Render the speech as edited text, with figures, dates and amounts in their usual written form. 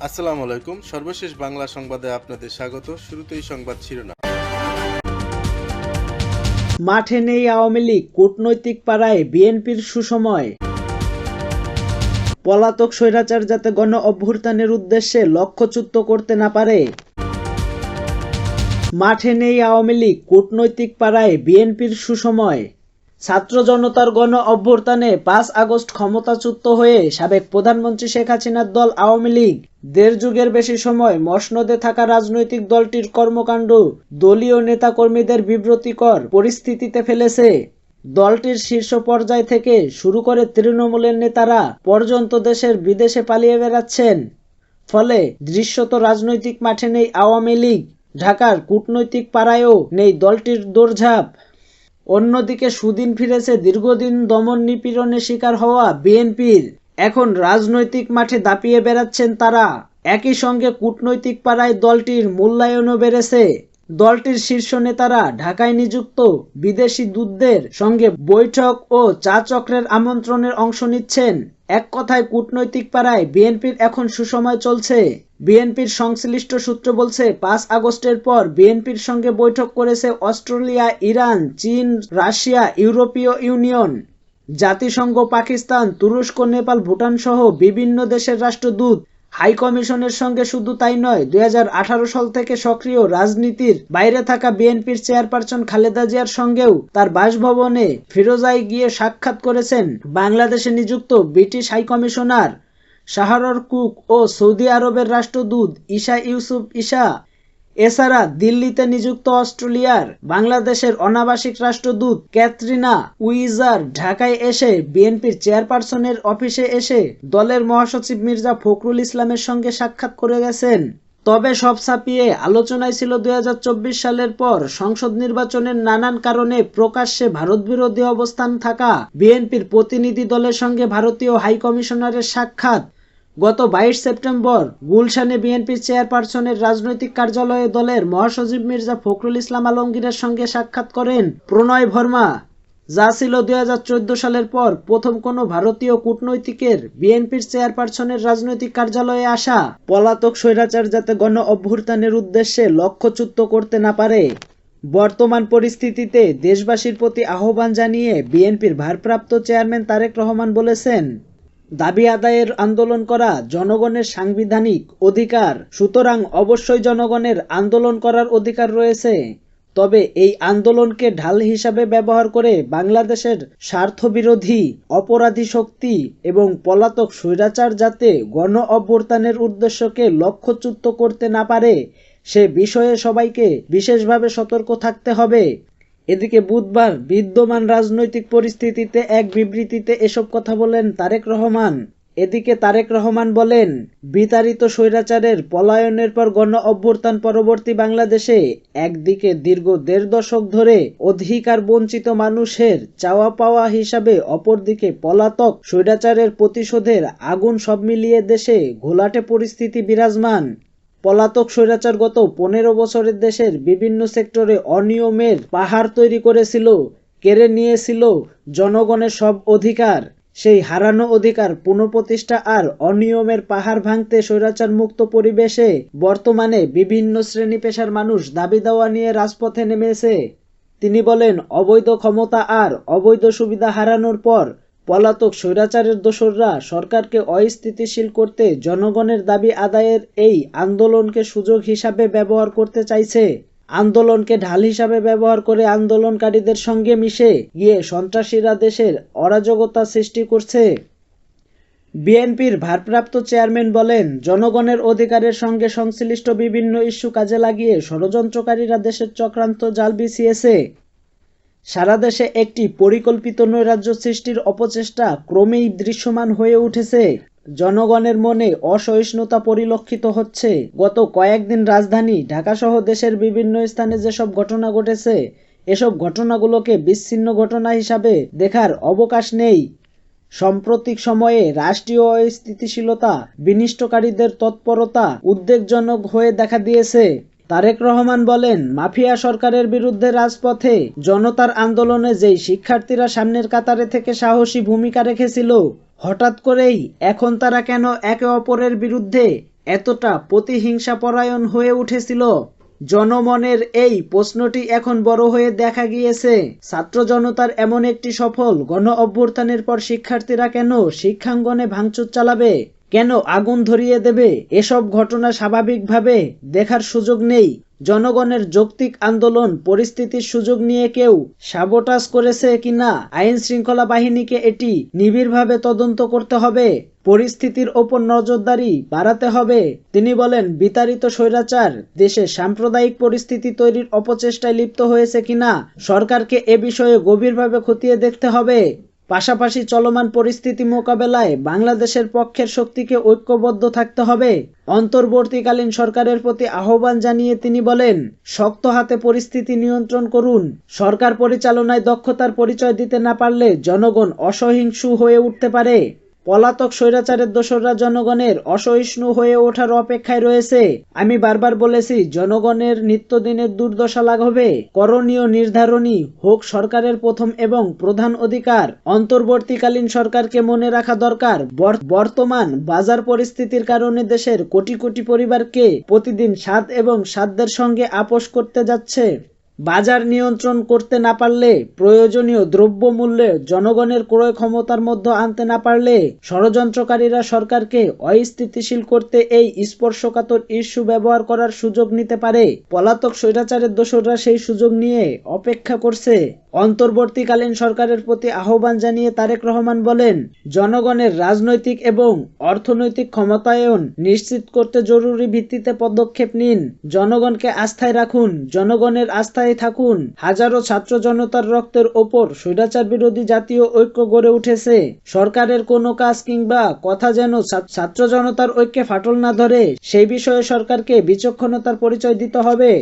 আসসালামু আলাইকুম। সর্বশেষ বাংলা সংবাদে আপনাদের স্বাগত। শুরুতেই সংবাদ শিরোনাম। মাঠে নেই আওয়ামী লীগ, কূটনৈতিক পাড়ায় বিএনপির সুসময়। পলাতক স্বৈরাচার যাতে গণ অভ্যুত্থানের উদ্দেশ্যে লক্ষ্যচ্যুত করতে না পারে। মাঠে নেই আওয়ামী লীগ, কূটনৈতিক পাড়ায় বিএনপির সুসময়। ছাত্র জনতার গণ অভ্যুত্থানে 5 আগস্ট ক্ষমতাচ্যুত হয়ে সাবেক প্রধানমন্ত্রী শেখ হাসিনার দল আওয়ামী লীগ দেড় যুগের বেশি সময় মসনদে থাকা রাজনৈতিক দলটির কর্মকাণ্ড দলীয় নেতাকর্মীদের বিব্রতিকর পরিস্থিতিতে ফেলেছে। দলটির শীর্ষ পর্যায় থেকে শুরু করে তৃণমূলের নেতারা পর্যন্ত দেশের বিদেশে পালিয়ে বেড়াচ্ছেন। ফলে দৃশ্যত রাজনৈতিক মাঠে নেই আওয়ামী লীগ, ঢাকার কূটনৈতিক পাড়ায়ও নেই দলটির দৌড়ঝাঁপ। অন্যদিকে সুদিন ফিরেছে দীর্ঘদিন দমন নিপীড়নের শিকার হওয়া বিএনপির। এখন রাজনৈতিক মাঠে দাপিয়ে বেড়াচ্ছেন তারা। একই সঙ্গে কূটনৈতিক পাড়ায় দলটির মূল্যায়নও বেড়েছে। দলটির শীর্ষ নেতারা ঢাকায় নিযুক্ত বিদেশি দূতদের সঙ্গে বৈঠক ও চা চক্রের আমন্ত্রণের অংশ নিচ্ছেন। এক কথায় কূটনৈতিক পাড়ায় বিএনপির এখন সুসময় চলছে। বিএনপির সংশ্লিষ্ট সূত্র বলছে, 5 আগস্টের পর বিএনপির সঙ্গে বৈঠক করেছে অস্ট্রেলিয়া, ইরান, চীন, রাশিয়া, ইউরোপীয় ইউনিয়ন, জাতিসংঘ, পাকিস্তান, তুরস্ক, নেপাল, ভুটান সহ বিভিন্ন দেশের রাষ্ট্রদূত। হাই কমিশনের সঙ্গে শুধু তাই নয়, 2018 সাল থেকে সক্রিয় রাজনীতির বাইরে থাকা বিএনপির চেয়ারপারসন খালেদা জিয়ার সঙ্গেও তার বাসভবনে ফিরোজায় গিয়ে সাক্ষাৎ করেছেন বাংলাদেশে নিযুক্ত ব্রিটিশ হাই কমিশনার শাহরর কুক ও সৌদি আরবের রাষ্ট্রদূত ঈসা ইউসুফ ঈসা। এছাড়া দিল্লিতে নিযুক্ত অস্ট্রেলিয়ার বাংলাদেশের অনাবাসিক রাষ্ট্রদূত ক্যাথরিনা উইজার ঢাকায় এসে বিএনপির চেয়ারপারসনের অফিসে এসে দলের মহাসচিব মির্জা ফখরুল ইসলামের সঙ্গে সাক্ষাৎ করে গেছেন। তবে সব ছাপিয়ে আলোচনায় ছিল 2024 সালের পর সংসদ নির্বাচনের নানান কারণে প্রকাশ্যে ভারতবিরোধী অবস্থান থাকা বিএনপির প্রতিনিধি দলের সঙ্গে ভারতীয় হাই কমিশনারের সাক্ষাৎ। গত 22 সেপ্টেম্বর গুলশানে বিএনপির চেয়ারপারসনের রাজনৈতিক কার্যালয়ে দলের মহাসচিব মির্জা ফখরুল ইসলাম আলমগীরের সঙ্গে সাক্ষাৎ করেন প্রণয় ভার্মা, যা ছিল 2014 সালের পর প্রথম কোনো ভারতীয় কূটনৈতিকের বিএনপির চেয়ারপারসনের রাজনৈতিক কার্যালয়ে আসা। পলাতক স্বৈরাচার যাতে গণ অভ্যুত্থানের উদ্দেশ্যে লক্ষ্যচ্যুত করতে না পারে। বর্তমান পরিস্থিতিতে দেশবাসীর প্রতি আহ্বান জানিয়ে বিএনপির ভারপ্রাপ্ত চেয়ারম্যান তারেক রহমান বলেছেন, দাবি আদায়ের আন্দোলন করা জনগণের সাংবিধানিক অধিকার, সুতরাং অবশ্যই জনগণের আন্দোলন করার অধিকার রয়েছে। তবে এই আন্দোলনকে ঢাল হিসাবে ব্যবহার করে বাংলাদেশের স্বার্থবিরোধী অপরাধী শক্তি এবং পলাতক স্বৈরাচার যাতে গণ অভ্যুত্থানের উদ্দেশ্যকে লক্ষ্যচ্যুত করতে না পারে সে বিষয়ে সবাইকে বিশেষভাবে সতর্ক থাকতে হবে। এদিকে বুধবার বিদ্যমান রাজনৈতিক পরিস্থিতিতে এক বিবৃতিতে এসব কথা বলেন তারেক রহমান। এদিকে তারেক রহমান বলেন, বিতাড়িত স্বৈরাচারের পলায়নের পর গণ অভ্যুত্থান পরবর্তী বাংলাদেশে একদিকে দীর্ঘ 1.5 দশক ধরে অধিকার বঞ্চিত মানুষের চাওয়া পাওয়া হিসাবে, অপরদিকে পলাতক স্বৈরাচারের প্রতিশোধের আগুন, সব মিলিয়ে দেশে ঘোলাটে পরিস্থিতি বিরাজমান। পলাতক স্বৈরাচার গত 15 বছরের দেশের বিভিন্ন সেক্টরে অনিয়মের পাহাড় তৈরি করেছিল, কেড়ে নিয়েছিল জনগণের সব অধিকার। সেই হারানো অধিকার পুনঃপ্রতিষ্ঠা আর অনিয়মের পাহাড় ভাঙতে স্বৈরাচার মুক্ত পরিবেশে বর্তমানে বিভিন্ন শ্রেণী পেশার মানুষ দাবি দাওয়া নিয়ে রাজপথে নেমেছে। তিনি বলেন, অবৈধ ক্ষমতা আর অবৈধ সুবিধা হারানোর পর পলাতক স্বৈরাচারের দোসররা সরকারকে অস্থিতিশীল করতে জনগণের দাবি আদায়ের এই আন্দোলনকে সুযোগ হিসাবে ব্যবহার করতে চাইছে। আন্দোলনকে ঢাল হিসাবে ব্যবহার করে আন্দোলনকারীদের সঙ্গে মিশে গিয়ে সন্ত্রাসীরা দেশের অরাজকতা সৃষ্টি করছে। বিএনপির ভারপ্রাপ্ত চেয়ারম্যান বলেন, জনগণের অধিকারের সঙ্গে সংশ্লিষ্ট বিভিন্ন ইস্যু কাজে লাগিয়ে ষড়যন্ত্রকারীরা দেশের চক্রান্ত জাল বিছিয়েছে। সারা দেশে একটি পরিকল্পিত নৈরাজ্য সৃষ্টির অপচেষ্টা ক্রমেই দৃশ্যমান হয়ে উঠেছে। জনগণের মনে অসহিষ্ণুতা পরিলক্ষিত হচ্ছে। গত কয়েকদিন রাজধানী ঢাকাসহ দেশের বিভিন্ন স্থানে যেসব ঘটনা ঘটেছে, এসব ঘটনাগুলোকে বিচ্ছিন্ন ঘটনা হিসাবে দেখার অবকাশ নেই। সাম্প্রতিক সময়ে রাষ্ট্রীয় অস্থিতিশীলতা বিনষ্টকারীদের তৎপরতা উদ্বেগজনক হয়ে দেখা দিয়েছে। তারেক রহমান বলেন, মাফিয়া সরকারের বিরুদ্ধে রাজপথে জনতার আন্দোলনে যেই শিক্ষার্থীরা সামনের কাতারে থেকে সাহসী ভূমিকা রেখেছিল, হঠাৎ করেই এখন তারা কেন একে অপরের বিরুদ্ধে এতটা প্রতিহিংসাপরায়ণ হয়ে উঠেছিল? জনমনের এই প্রশ্নটি এখন বড় হয়ে দেখা গিয়েছে। ছাত্র জনতার এমন একটি সফল গণ অভ্যুত্থানের পর শিক্ষার্থীরা কেন শিক্ষাঙ্গনে ভাঙচুর চালাবে, কেন আগুন ধরিয়ে দেবে? এসব ঘটনা স্বাভাবিকভাবে দেখার সুযোগ নেই। জনগণের যৌক্তিক আন্দোলন পরিস্থিতির সুযোগ নিয়ে কেউ সাবোটাজ করেছে কিনা আইন শৃঙ্খলা বাহিনীকে এটি নিবিড়ভাবে তদন্ত করতে হবে, পরিস্থিতির ওপর নজরদারি বাড়াতে হবে। তিনি বলেন, বিতাড়িত স্বৈরাচার দেশে সাম্প্রদায়িক পরিস্থিতি তৈরির অপচেষ্টায় লিপ্ত হয়েছে কিনা সরকারকে এ বিষয়ে গভীরভাবে খতিয়ে দেখতে হবে। পাশাপাশি চলমান পরিস্থিতি মোকাবেলায় বাংলাদেশের পক্ষের শক্তিকে ঐক্যবদ্ধ থাকতে হবে। অন্তর্বর্তীকালীন সরকারের প্রতি আহ্বান জানিয়ে তিনি বলেন, শক্ত হাতে পরিস্থিতি নিয়ন্ত্রণ করুন। সরকার পরিচালনায় দক্ষতার পরিচয় দিতে না পারলে জনগণ অসহিষ্ণু হয়ে উঠতে পারে। পলাতক স্বৈরাচারের দোসররা জনগণের অসহিষ্ণু হয়ে ওঠার অপেক্ষায় রয়েছে। আমি বারবার বলেছি, জনগণের নিত্যদিনের দুর্দশা লাঘবে করণীয় নির্ধারণী হোক সরকারের প্রথম এবং প্রধান অধিকার। অন্তর্বর্তীকালীন সরকারকে মনে রাখা দরকার, বর্তমান বাজার পরিস্থিতির কারণে দেশের কোটি কোটি পরিবারকে প্রতিদিন স্বাদ এবং সাধ্যের সঙ্গে আপোস করতে যাচ্ছে। বাজার নিয়ন্ত্রণ করতে না পারলে, প্রয়োজনীয় দ্রব্যমূল্যে জনগণের ক্রয় ক্ষমতার মধ্যে আনতে না পারলে ষড়যন্ত্রকারীরা সরকারকে অস্থিতিশীল করতে এই স্পর্শকাতর ইস্যু ব্যবহার করার সুযোগ নিতে পারে। পলাতক স্বৈরাচারের দোসররা সেই সুযোগ নিয়ে অপেক্ষা করছে। অন্তর্বর্তীকালীন সরকারের প্রতি আহ্বান জানিয়ে তারেক রহমান বলেন, জনগণের রাজনৈতিক এবং অর্থনৈতিক ক্ষমতায়ন নিশ্চিত করতে জরুরি ভিত্তিতে পদক্ষেপ নিন। জনগণকে আস্থায় রাখুন, জনগণের আস্থায় থাকুন। হাজারো ছাত্র জনতার রক্তের ওপর স্বৈরাচার বিরোধী জাতীয় ঐক্য গড়ে উঠেছে। সরকারের কোনো কাজ কিংবা কথা যেন ছাত্র জনতার ঐক্যে ফাটল না ধরে, সেই বিষয়ে সরকারকে বিচক্ষণতার পরিচয় দিতে হবে।